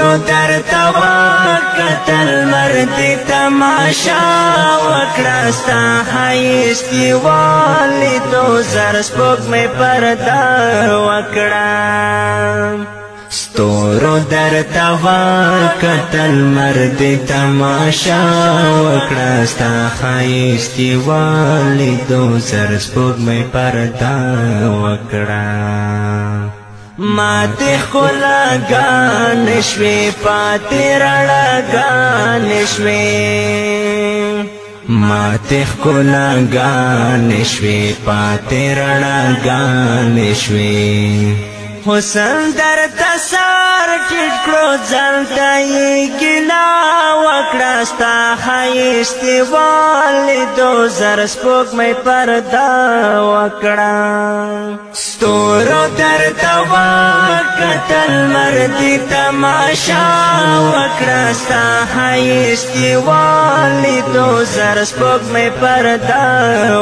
درته وکتل مرد تماشا وکړه ستا ښایست یې ولیدو زر سپوږمۍ پرده وکړه ستورو درته وکتل مرد تماشا وکړه ستا ښایست یې ولیدو زر سپوږمۍ پرده وکړه ماته ښکلاګانې شوې پاتې رڼاګانې شوې ماته ښکلاګانې شوې پاتې رڼاګانې شوې حسن درته سر ټیټ کړو ځانته یې ګیله وکړه ستا ښایست یې ولیدو زر سپوږمۍ پرده وکړه ستورو درته وکتل مرد تماشا وکړه ستا ښایست یې ولیدو زر سپوږمۍ پرده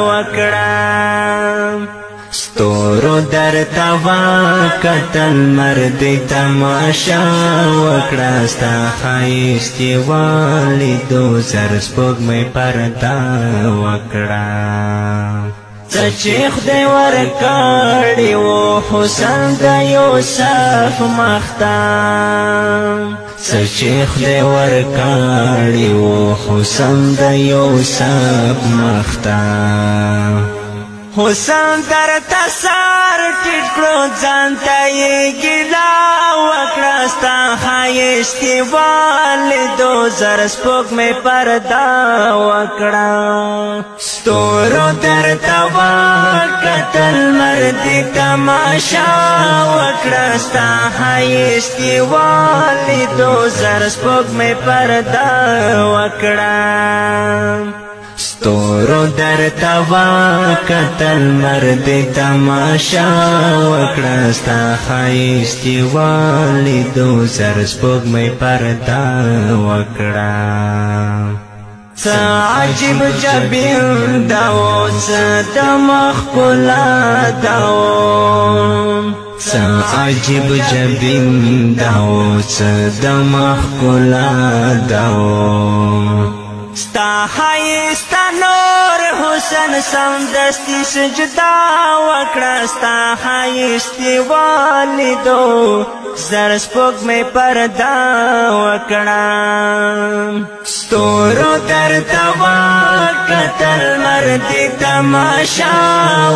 وکړه ستورو درته وکتل مرد تماشا وکړه ستا ښایست یې ولیدو زر سپوږمۍ پرده وکړه څه چې خدای ورکړي وو حسن د یوسف مخته څه چې خدای ورکړي وو حسن د یوسف مخته حسن درته سر ټیټ کړو ځانته یې ګیله وکړه ستا ښایست یې ولیدو زر سپوږمۍ پرده وکړه ستورو درته وکتل مرد تماشا وکړه ستا ښایست یې ولیدو زر سپوږمۍ پرده وکړه ستورو درته وکتل مرد تماشا وکړه ستا ښایست یې ولیدو زر سپوږمۍ پرده وکړه څه عجیب جبین دا و څه د مخ ښکلا دا و څه عجیب جبین دا و څه د مخ ښکلا دا و ستا ښایست نور حسن سمدستي سجده وکړه ستا ښایست یې ولیدو زر سپوږمۍ پرده وکړه ستورو درته وکتل مرد تماشا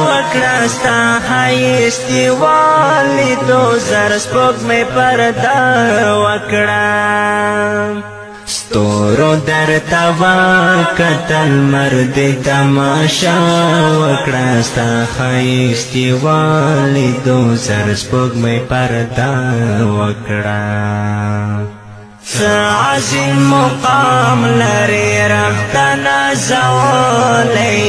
وکړه ستا ښایست یې ولیدو زر سپوږمۍ پرده وکړه ستورو درته وکتل مرد تماشا وکړه ستا ښایست یې ولیدو زر سپوږمۍ پرده وکړه څه عظیم مقام لرې رب ته نازولی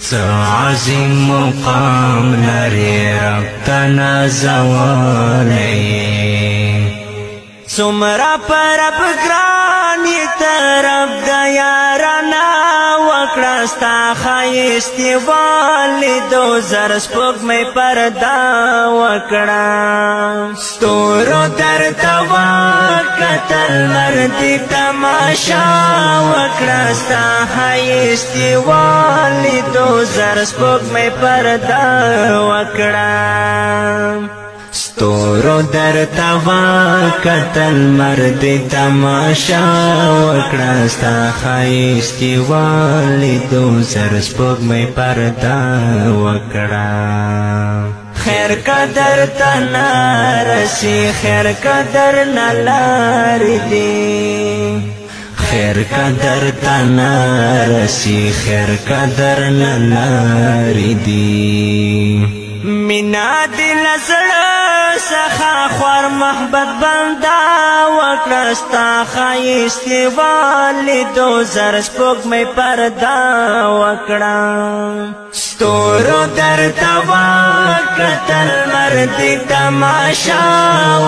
څه عظیم مقام لرې رب ته نازولی څومره پر رب ګران یې ته رب د یارانه وکړه ستا ښایست یې ولیدو زر سپوږمۍ پرده وکړه ستورو درته وکتل مرد تماشا وکړه ستا ښایست یې ولیدو زر سپوږمۍ پرده وکړه ستورو درته وکتل مرد تماشا وکړه ستا ښایست یې ولیدو زر سپوږمۍ پرده وکړه خیر قدر ته نه رسي خیر قدر نه لارې دي خیر قدر ته نه رسي خیر قدر نه لارې دي مینا دې له زړه څخه خور محبت بنده وکړه ستا ښایست یې ولیدو زر سپوږمۍ پرده وکړه ستورو درته وکتل مرد تماشا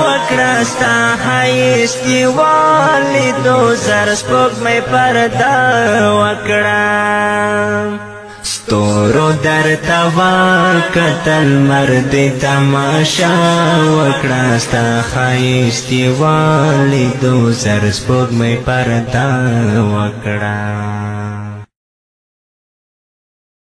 وکړه ستا ښایست یې ولیدو زر سپوږمۍ پرده وکړه ستورو در توا کتل مرد تماشا وکړه ستا ښایستې والی دو زر سپوږمۍ پرده وکړه